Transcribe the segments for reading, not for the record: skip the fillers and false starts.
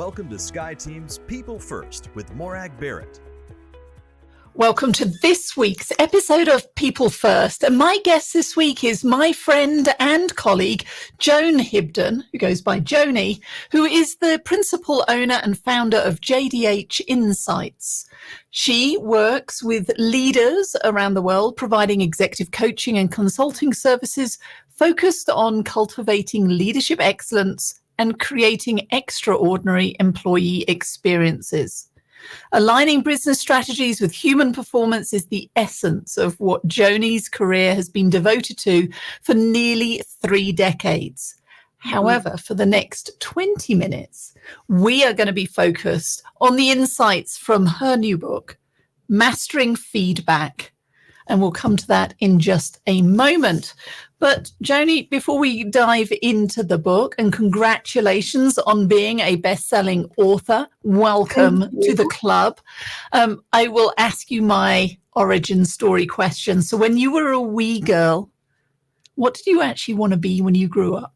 Welcome to SkyeTeam's People First with Morag Barrett. Welcome to this week's episode of People First. And my guest this week is my friend and colleague, Joan Hobdin, who goes by Joni, who is the principal owner and founder of jdhInsights. She works with leaders around the world, providing executive coaching and consulting services focused on cultivating leadership excellence and creating extraordinary employee experiences. Aligning business strategies with human performance is the essence of what Joni's career has been devoted to for nearly 3 decades. However, for the next 20 minutes, we are going to be focused on the insights from her new book, Mastering Feedback. And we'll come to that in just a moment. But Joni, before we dive into the book, and congratulations on being a best-selling author, welcome to the club. I will ask you my origin story question. So when you were a wee girl, what did you actually want to be when you grew up?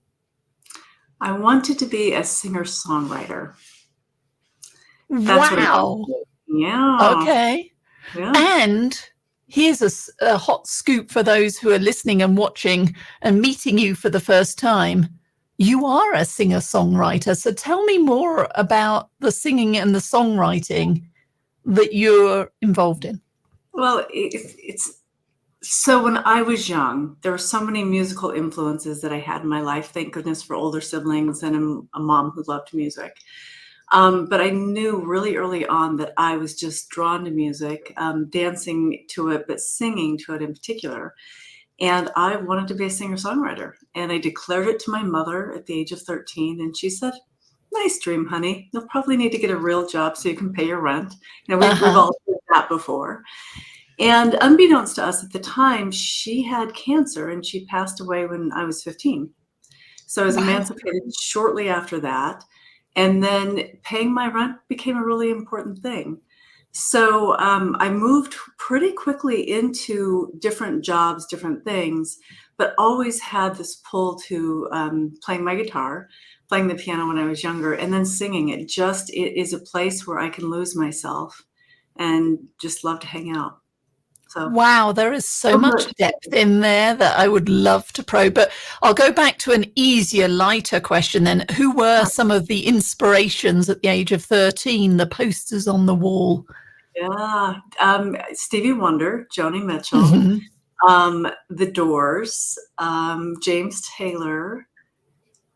I wanted to be a singer-songwriter. That's what I wanted. Yeah. Okay. Yeah. And here's a hot scoop for those who are listening and watching and meeting you for the first time. You are a singer-songwriter. So tell me more about the singing and the songwriting that you're involved in. Well, it's so when I was young, there were so many musical influences that I had in my life. Thank goodness for older siblings and a mom who loved music. But I knew really early on that I was just drawn to music, dancing to it, but singing to it in particular. And I wanted to be a singer-songwriter. And I declared it to my mother at the age of 13. And she said, "Nice dream, honey. You'll probably need to get a real job so you can pay your rent." You know, we've all done that before. And unbeknownst to us at the time, she had cancer and she passed away when I was 15. So I was emancipated shortly after that. And then paying my rent became a really important thing. So I moved pretty quickly into different jobs, different things, but always had this pull to playing my guitar, playing the piano when I was younger, and then singing. It is a place where I can lose myself and just love to hang out. So, wow, there is so much depth in there that I would love to probe. But I'll go back to an easier, lighter question then. Who were some of the inspirations at the age of 13, the posters on the wall? Yeah, Stevie Wonder, Joni Mitchell, The Doors, James Taylor,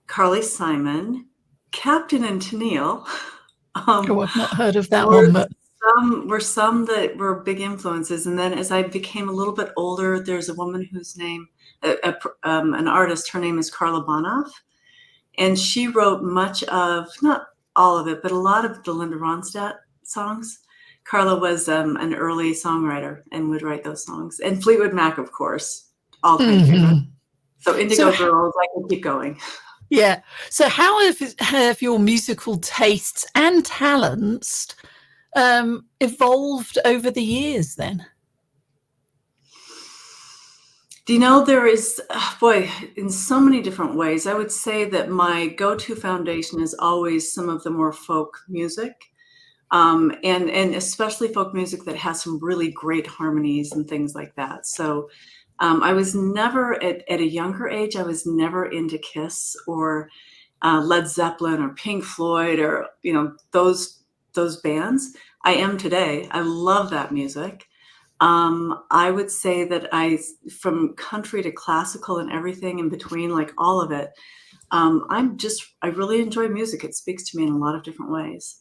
Carly Simon, Captain and Tennille. Oh, I've not heard of that one, but some that were big influences. And then as I became a little bit older, there's a woman whose name, an artist, her name is Carla Bonoff. And she wrote much of, not all of it, but a lot of the Linda Ronstadt songs. Carla was an early songwriter and would write those songs. And Fleetwood Mac, of course, all-time favorite. So Indigo Girls, I can keep going. Yeah. So how have your musical tastes and talents evolved over the years then? Do you know, there is, in so many different ways. I would say that my go-to foundation is always some of the more folk music, and especially folk music that has some really great harmonies and things like that. So I was never, at a younger age, I was never into Kiss or Led Zeppelin or Pink Floyd or, you know, those bands. I am today. I love that music. I would say that from country to classical and everything in between, like all of it, I really enjoy music. It speaks to me in a lot of different ways.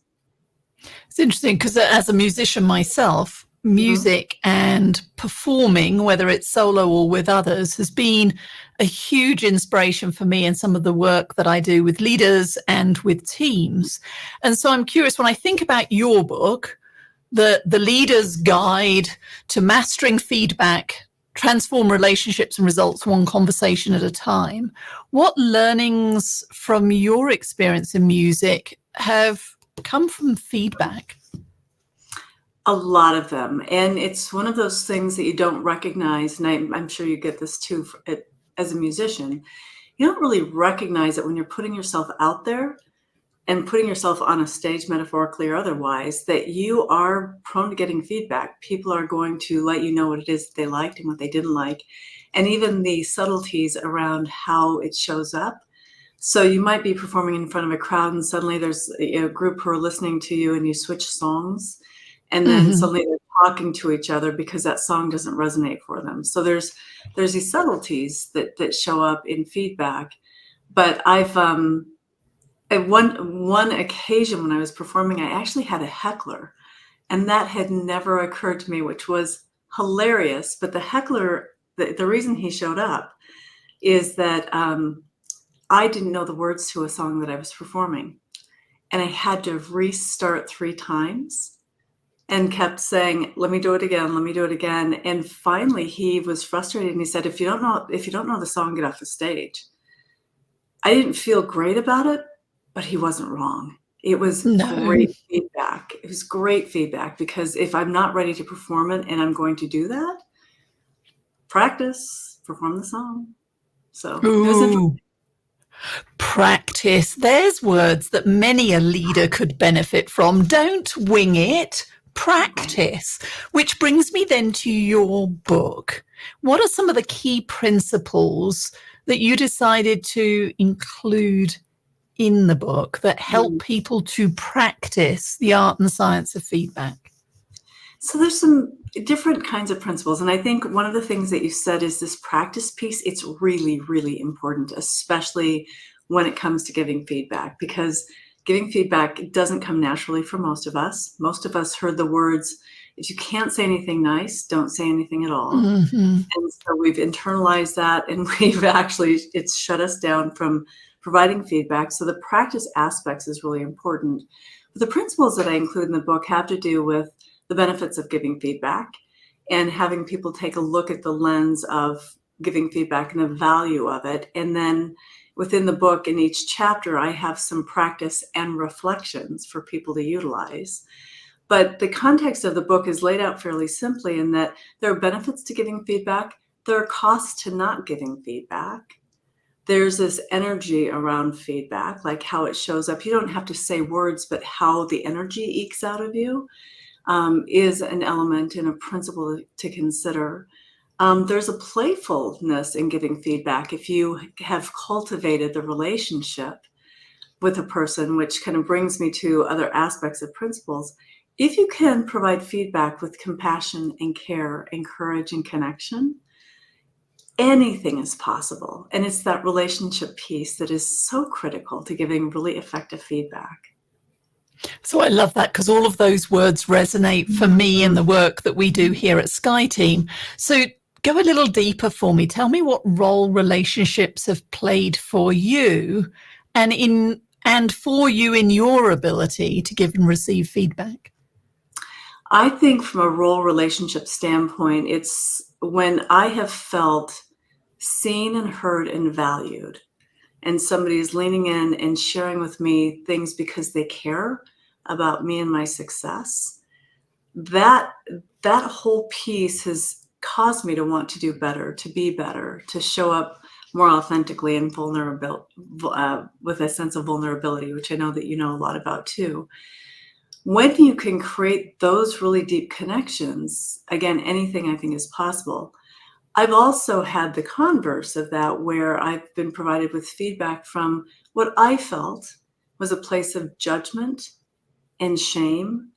It's interesting because as a musician myself, music and performing, whether it's solo or with others, has been a huge inspiration for me in some of the work that I do with leaders and with teams. And so I'm curious, when I think about your book, the Leader's Guide to Mastering Feedback, Transform Relationships and Results One Conversation at a Time, what learnings from your experience in music have come from feedback? A lot of them. And it's one of those things that you don't recognize. And I'm sure you get this too as a musician. You don't really recognize it when you're putting yourself out there. and putting yourself on a stage, metaphorically or otherwise, that you are prone to getting feedback. People are going to let you know what it is that they liked and what they didn't like, and even the subtleties around how it shows up. So you might be performing in front of a crowd and suddenly there's a group who are listening to you and you switch songs, and then suddenly they're talking to each other because that song doesn't resonate for them. So there's these subtleties that show up in feedback. But I've at one occasion when I was performing, I actually had a heckler, and that had never occurred to me, which was hilarious. But the heckler, the reason he showed up is that I didn't know the words to a song that I was performing, and I had to restart 3 times and kept saying, "Let me do it again. Let me do it again." And finally, he was frustrated and he said, "If you don't know the song, get off the stage." I didn't feel great about it, but he wasn't wrong. It was great feedback. It was great feedback, because if I'm not ready to perform it and I'm going to do that, practice, perform the song. So it was interesting. Practice. There's words that many a leader could benefit from. Don't wing it. Practice. Which brings me then to your book. What are some of the key principles that you decided to include in the book that help people to practice the art and science of feedback? So there's some different kinds of principles. And I think one of the things that you said is this practice piece. It's really, really important, especially when it comes to giving feedback, because giving feedback doesn't come naturally for most of us. Most of us heard the words, if you can't say anything nice, don't say anything at all. And so we've internalized that, and it's shut us down from providing feedback. So the practice aspects is really important. But the principles that I include in the book have to do with the benefits of giving feedback and having people take a look at the lens of giving feedback and the value of it. And then within the book, in each chapter, I have some practice and reflections for people to utilize. But the context of the book is laid out fairly simply in that there are benefits to giving feedback. There are costs to not giving feedback. There's this energy around feedback, like how it shows up. You don't have to say words, but how the energy ekes out of you is an element and a principle to consider. There's a playfulness in giving feedback. If you have cultivated the relationship with a person, which kind of brings me to other aspects of principles, if you can provide feedback with compassion and care and courage and connection, anything is possible. And it's that relationship piece that is so critical to giving really effective feedback. So I love that, because all of those words resonate for me in the work that we do here at SkyeTeam. So go a little deeper for me. Tell me what role relationships have played for you and for you in your ability to give and receive feedback. I think from a role relationship standpoint, it's when I have felt seen and heard and valued, and somebody is leaning in and sharing with me things because they care about me and my success. That whole piece has caused me to want to do better, to be better, to show up more authentically and vulnerable, with a sense of vulnerability, which I know that you know a lot about too. When you can create those really deep connections, again, anything I think is possible. I've also had the converse of that, where I've been provided with feedback from what I felt was a place of judgment and shame,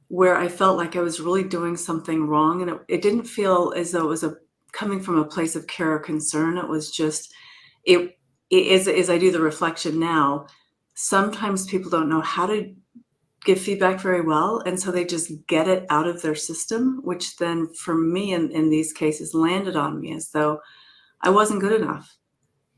where I felt like I was really doing something wrong. And it didn't feel as though it was coming from a place of care or concern. It was just, as I do the reflection now, sometimes people don't know how to give feedback very well, and so they just get it out of their system, which then for me in these cases landed on me as though I wasn't good enough,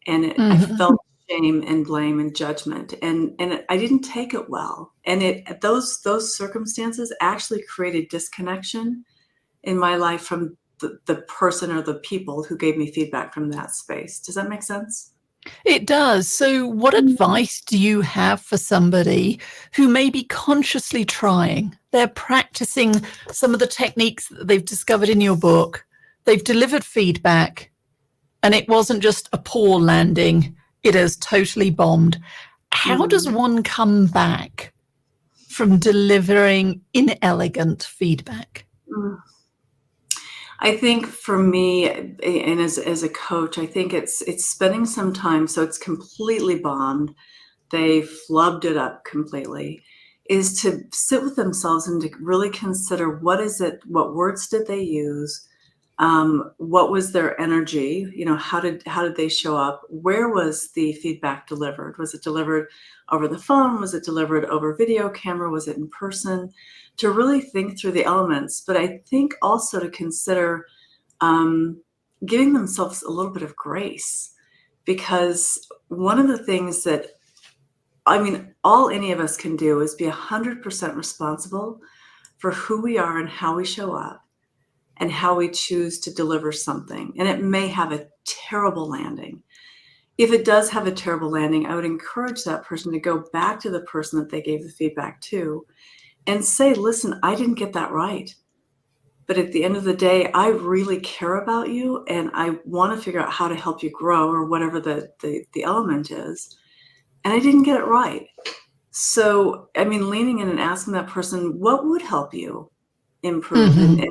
and I felt shame and blame and judgment, and I didn't take it well, and those circumstances actually created disconnection in my life from the person or the people who gave me feedback from that space. Does that make sense? It does. So what advice do you have for somebody who may be consciously trying? They're practicing some of the techniques that they've discovered in your book. They've delivered feedback, and it wasn't just a poor landing. It has totally bombed. How does one come back from delivering inelegant feedback? I think for me, and as a coach, I think it's spending some time, so it's completely bombed, they flubbed it up completely, is to sit with themselves and to really consider what words did they use, what was their energy, how did they show up, where was the feedback delivered, was it delivered over the phone, was it delivered over video camera, was it in person, to really think through the elements. But I think also to consider giving themselves a little bit of grace, because one of the things that all any of us can do is be 100% responsible for who we are and how we show up and how we choose to deliver something. And it may have a terrible landing. If it does have a terrible landing, I would encourage that person to go back to the person that they gave the feedback to and say, listen, I didn't get that right. But at the end of the day, I really care about you and I want to figure out how to help you grow, or whatever the element is. And I didn't get it right. So, leaning in and asking that person, what would help you improve? Mm-hmm.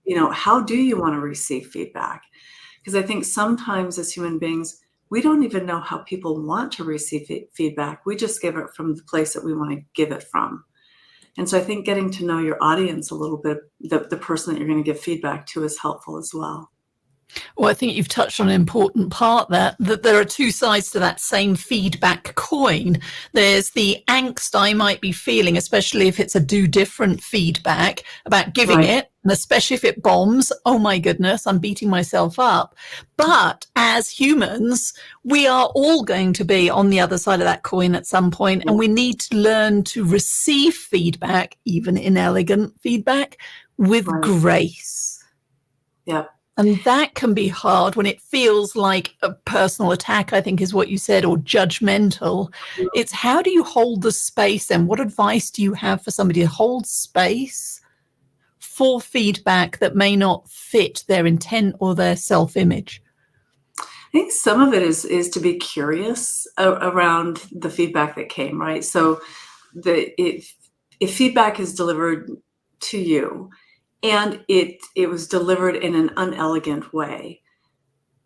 And how do you want to receive feedback? Because I think sometimes as human beings, we don't even know how people want to receive feedback. We just give it from the place that we want to give it from. And so I think getting to know your audience a little bit, the person that you're going to give feedback to, is helpful as well. Well, I think you've touched on an important part there, that there are two sides to that same feedback coin. There's the angst I might be feeling, especially if it's a do different feedback about giving Right. it, and especially if it bombs. Oh my goodness, I'm beating myself up. But as humans, we are all going to be on the other side of that coin at some point, and we need to learn to receive feedback, even inelegant feedback, with grace. Yeah. And that can be hard when it feels like a personal attack, I think is what you said, or judgmental. It's how do you hold the space, and what advice do you have for somebody to hold space for feedback that may not fit their intent or their self-image? I think some of it is to be curious around the feedback that came, right? So if feedback is delivered to you, and it was delivered in an unelegant way,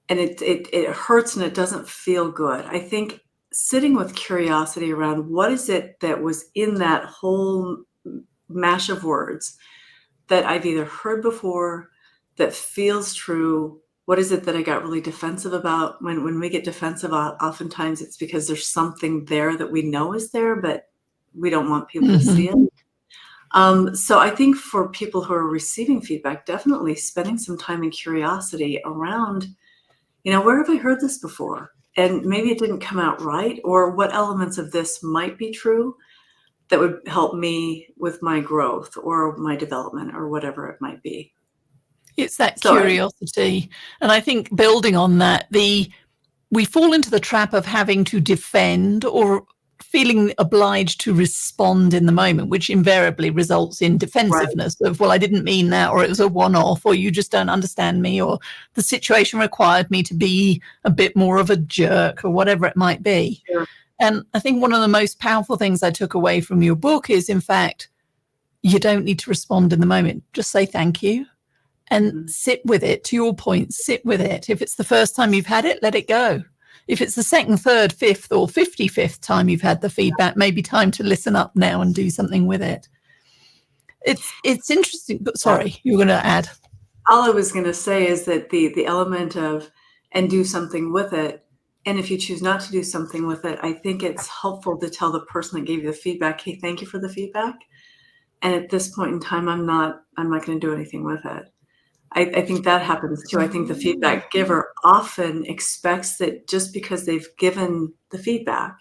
and it hurts and it doesn't feel good, I think sitting with curiosity around what is it that was in that whole mash of words that I've either heard before, that feels true. What is it that I got really defensive about? When we get defensive, oftentimes it's because there's something there that we know is there, but we don't want people to see it. So I think for people who are receiving feedback, definitely spending some time in curiosity around, where have I heard this before? And maybe it didn't come out right, or what elements of this might be true that would help me with my growth or my development or whatever it might be. It's that curiosity. And I think building on that, we fall into the trap of having to defend or feeling obliged to respond in the moment, which invariably results in defensiveness of, well, I didn't mean that, or it was a one-off, or you just don't understand me, or the situation required me to be a bit more of a jerk, or whatever it might be. Sure. And I think one of the most powerful things I took away from your book is, in fact, you don't need to respond in the moment. Just say thank you and sit with it. To your point, sit with it. If it's the first time you've had it, let it go. If it's the second, third, fifth, or 55th time you've had the feedback, maybe time to listen up now and do something with it. It's interesting, but sorry, you were going to add. All I was going to say is that the element of, and do something with it, and if you choose not to do something with it, I think it's helpful to tell the person that gave you the feedback, hey, thank you for the feedback. And at this point in time, I'm not going to do anything with it. I think that happens too. I think the feedback giver often expects that just because they've given the feedback,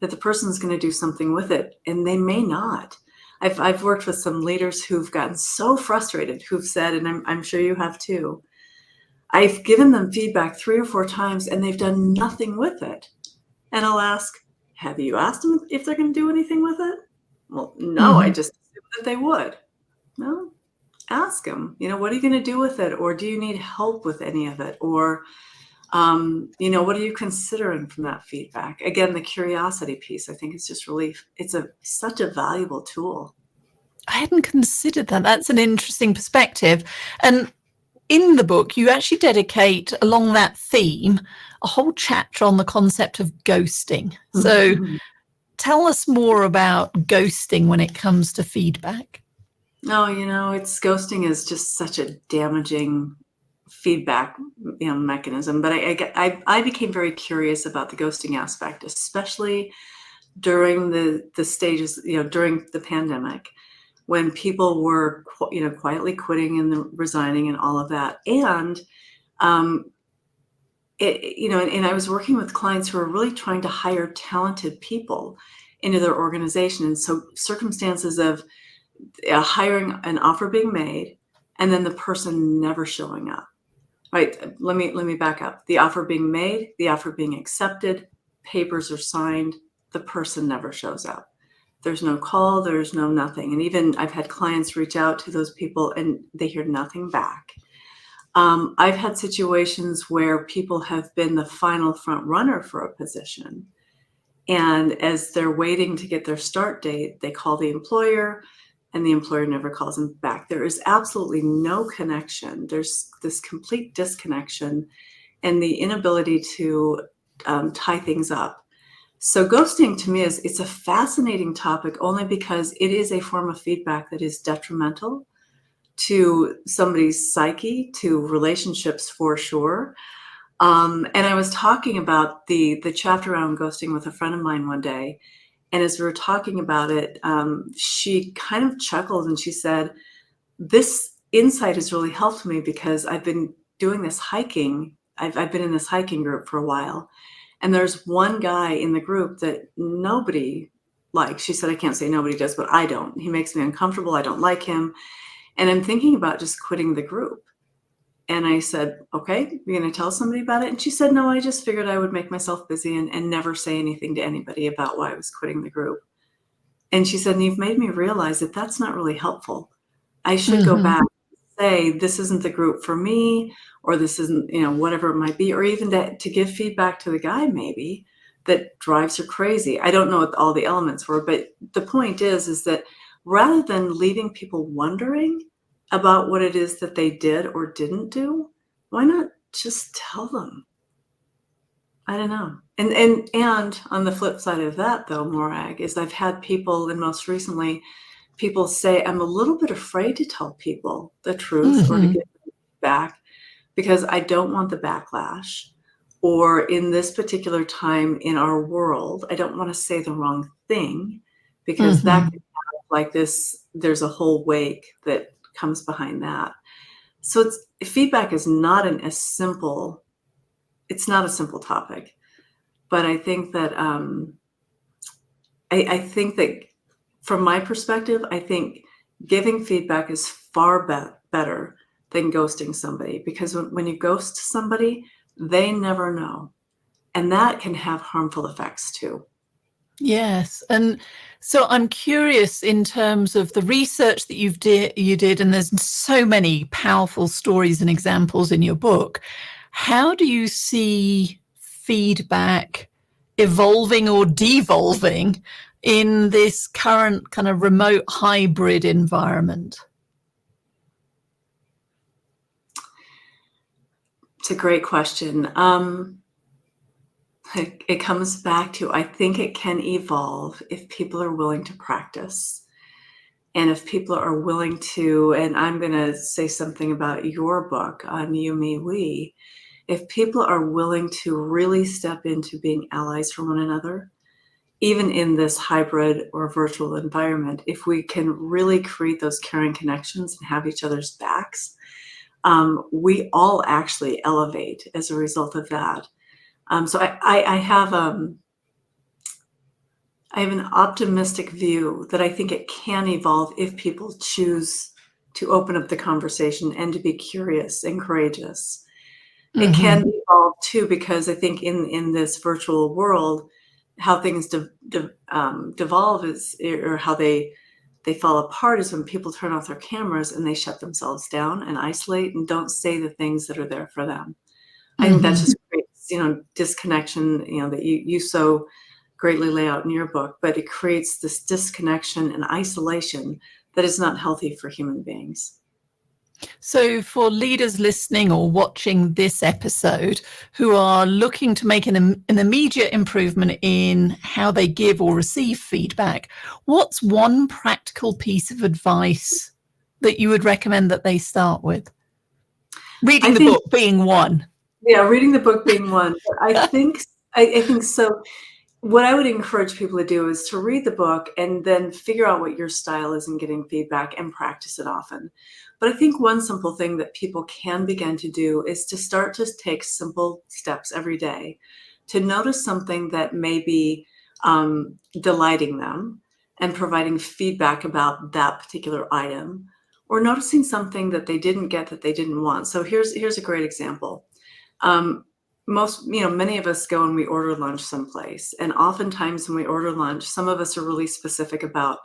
that the person's going to do something with it, and they may not. I've worked with some leaders who've gotten so frustrated, who've said, and I'm sure you have too, I've given them feedback 3 or 4 times and they've done nothing with it. And I'll ask, have you asked them if they're going to do anything with it? Well, no, I just assumed that they would. Well, ask them, what are you going to do with it? Or do you need help with any of it? Or What are you considering from that feedback? Again, the curiosity piece, I think, is just really, it's such a valuable tool. I hadn't considered that. That's an interesting perspective. And in the book, you actually dedicate, along that theme, a whole chapter on the concept of ghosting. So tell us more about ghosting when it comes to feedback. No, ghosting is just such a damaging feedback mechanism. But I became very curious about the ghosting aspect, especially during the stages, during the pandemic, when people were, quietly quitting and resigning and all of that. And, and I was working with clients who were really trying to hire talented people into their organization. And so circumstances of hiring, an offer being made, and then the person never showing up. Right. Let me back up. The offer being made, the offer being accepted, papers are signed, the person never shows up. There's no call, there's no nothing. And even I've had clients reach out to those people and they hear nothing back. I've had situations where people have been the final front runner for a position. And as they're waiting to get their start date, they call the employer and the employer never calls them back. There is absolutely no connection. There's this complete disconnection and the inability to tie things up. So ghosting to me it's a fascinating topic only because it is a form of feedback that is detrimental to somebody's psyche, to relationships for sure. And I was talking about the chapter around ghosting with a friend of mine one day. And as we were talking about it, she kind of chuckled and she said, this insight has really helped me because I've been doing this hiking. I've been in this hiking group for a while. And there's one guy in the group that nobody likes. She said, I can't say nobody does, but I don't. He makes me uncomfortable. I don't like him. And I'm thinking about just quitting the group. And I said, okay, you're going to tell somebody about it? And she said, no, I just figured I would make myself busy and never say anything to anybody about why I was quitting the group. And she said, and you've made me realize that that's not really helpful. I should go back and say, this isn't the group for me, or this isn't, whatever it might be, or even to give feedback to the guy maybe that drives her crazy. I don't know what all the elements were, but the point is that rather than leaving people wondering about what it is that they did or didn't do, why not just tell them? I don't know. And on the flip side of that, though, Morag, is I've had people, and most recently, people say, I'm a little bit afraid to tell people the truth or to get back because I don't want the backlash. Or in this particular time in our world, I don't want to say the wrong thing because that can have like this, there's a whole wake that comes behind that. So feedback is not it's not a simple topic, but I think that I think that from my perspective, I think giving feedback is far better than ghosting somebody, because when you ghost somebody, they never know, and that can have harmful effects too. Yes. And so I'm curious in terms of the research that you did, and there's so many powerful stories and examples in your book. How do you see feedback evolving or devolving in this current kind of remote hybrid environment? It's a great question. It comes back to, I think it can evolve if people are willing to practice. And if people are willing to, and I'm going to say something about your book on You, Me, We, if people are willing to really step into being allies for one another, even in this hybrid or virtual environment, if we can really create those caring connections and have each other's backs, we all actually elevate as a result of that. So I have an optimistic view that I think it can evolve if people choose to open up the conversation and to be curious and courageous. It can evolve too, because I think in this virtual world, how things devolve is, or how they fall apart, is when people turn off their cameras and they shut themselves down and isolate and don't say the things that are there for them. I think that's just great disconnection, that you so greatly lay out in your book, but it creates this disconnection and isolation that is not healthy for human beings. So for leaders listening or watching this episode who are looking to make an immediate improvement in how they give or receive feedback, what's one practical piece of advice that you would recommend that they start with? Reading the book being one. Yeah, reading the book being one. But I think so. What I would encourage people to do is to read the book and then figure out what your style is in getting feedback and practice it often. But I think one simple thing that people can begin to do is to start to take simple steps every day to notice something that may be delighting them and providing feedback about that particular item, or noticing something that they didn't get that they didn't want. So here's a great example. Many of us go and we order lunch someplace. And oftentimes when we order lunch, some of us are really specific about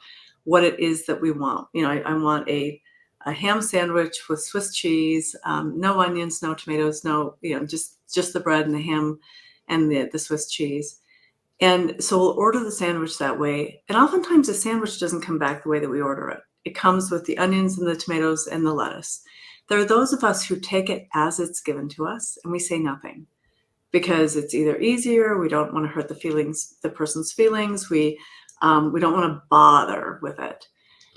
what it is that we want. I want a ham sandwich with Swiss cheese, no onions, no tomatoes, no, just the bread and the ham and the Swiss cheese. And so we'll order the sandwich that way. And oftentimes the sandwich doesn't come back the way that we order it. It comes with the onions and the tomatoes and the lettuce. There are those of us who take it as it's given to us and we say nothing, because it's either easier, we don't want to hurt the person's feelings, we don't want to bother with it.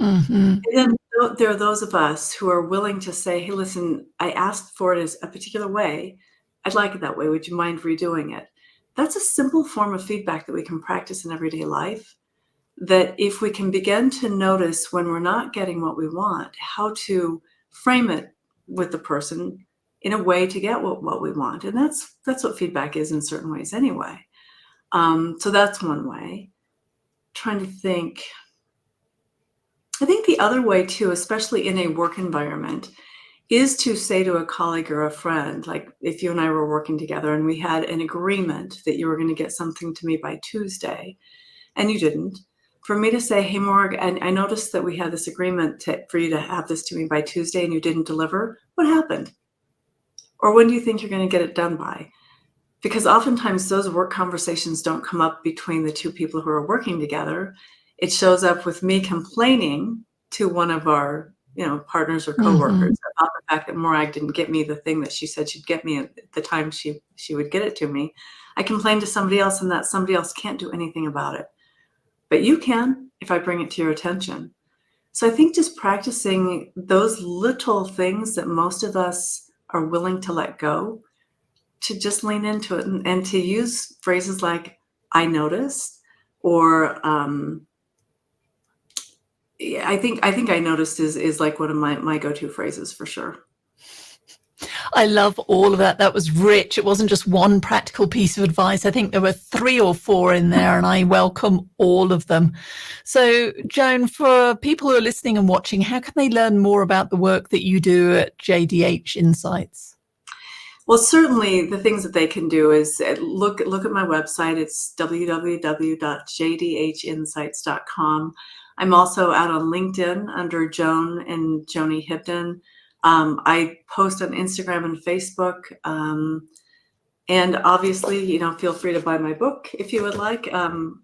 Mm-hmm. And then there are those of us who are willing to say, hey, listen, I asked for it as a particular way. I'd like it that way. Would you mind redoing it? That's a simple form of feedback that we can practice in everyday life, that if we can begin to notice when we're not getting what we want, how to frame it with the person in a way to get what we want. And that's what feedback is in certain ways anyway. So that's one way. Trying to think. I think the other way too, especially in a work environment, is to say to a colleague or a friend, like if you and I were working together and we had an agreement that you were going to get something to me by Tuesday and you didn't, for me to say, hey, Morg, I noticed that we had this agreement for you to have this to me by Tuesday and you didn't deliver. What happened? Or when do you think you're going to get it done by? Because oftentimes those work conversations don't come up between the two people who are working together. It shows up with me complaining to one of our partners or coworkers about the fact that Morag didn't get me the thing that she said she'd get me at the time she would get it to me. I complained to somebody else and that somebody else can't do anything about it. But you can if I bring it to your attention. So I think just practicing those little things that most of us are willing to let go, to just lean into it and to use phrases like, I noticed, or I think I noticed is like one of my go-to phrases for sure. I love all of that. That was rich. It wasn't just one practical piece of advice. I think there were 3 or 4 in there, and I welcome all of them. So, Joan, for people who are listening and watching, how can they learn more about the work that you do at jdhInsights? Well, certainly the things that they can do is look at my website. It's www.jdhInsights.com. I'm also out on LinkedIn under Joan and Joni Hibdon. I post on Instagram and Facebook. And obviously, feel free to buy my book if you would like.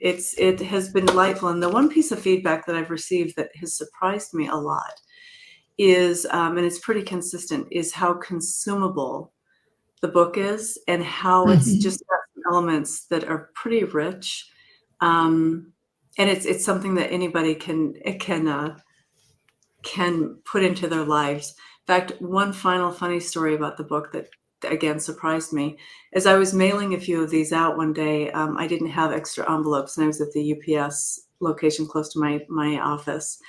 It has been delightful. And the one piece of feedback that I've received that has surprised me a lot is, and it's pretty consistent, is how consumable the book is and how it's just got elements that are pretty rich. And it's something that anybody can put into their lives. In fact, one final funny story about the book that again surprised me. As I was mailing a few of these out one day, I didn't have extra envelopes, and I was at the UPS location close to my office.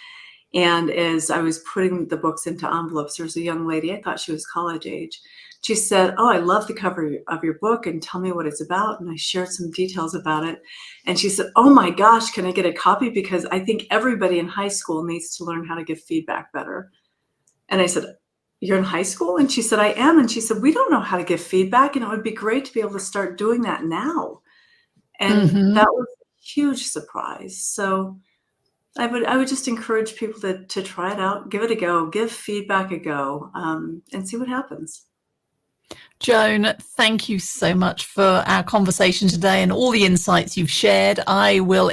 And as I was putting the books into envelopes, there was a young lady, I thought she was college age. She said, oh, I love the cover of your book, and tell me what it's about. And I shared some details about it. And she said, oh my gosh, can I get a copy? Because I think everybody in high school needs to learn how to give feedback better. And I said, you're in high school? And she said, I am. And she said, we don't know how to give feedback, and it would be great to be able to start doing that now. And that was a huge surprise. So I would just encourage people to try it out, give it a go, give feedback a go, and see what happens. Joan, thank you so much for our conversation today and all the insights you've shared. I will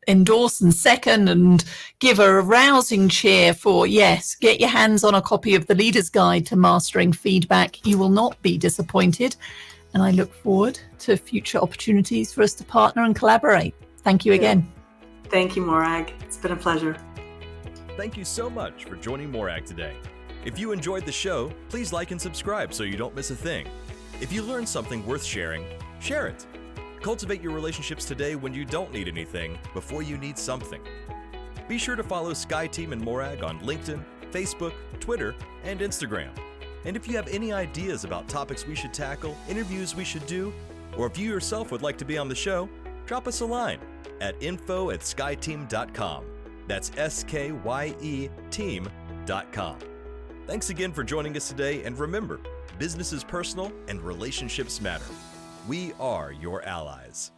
endorse and second and give a rousing cheer for, yes, get your hands on a copy of the Leader's Guide to Mastering Feedback. You will not be disappointed. And I look forward to future opportunities for us to partner and collaborate. Thank you again. Thank you, Morag. It's been a pleasure. Thank you so much for joining Morag today. If you enjoyed the show, please like and subscribe so you don't miss a thing. If you learned something worth sharing, share it. Cultivate your relationships today when you don't need anything before you need something. Be sure to follow SkyeTeam and Morag on LinkedIn, Facebook, Twitter, and Instagram. And if you have any ideas about topics we should tackle, interviews we should do, or if you yourself would like to be on the show, drop us a line at info@skyeteam.com. That's SKYE team.com. Thanks again for joining us today, and remember, business is personal and relationships matter. We are your allies.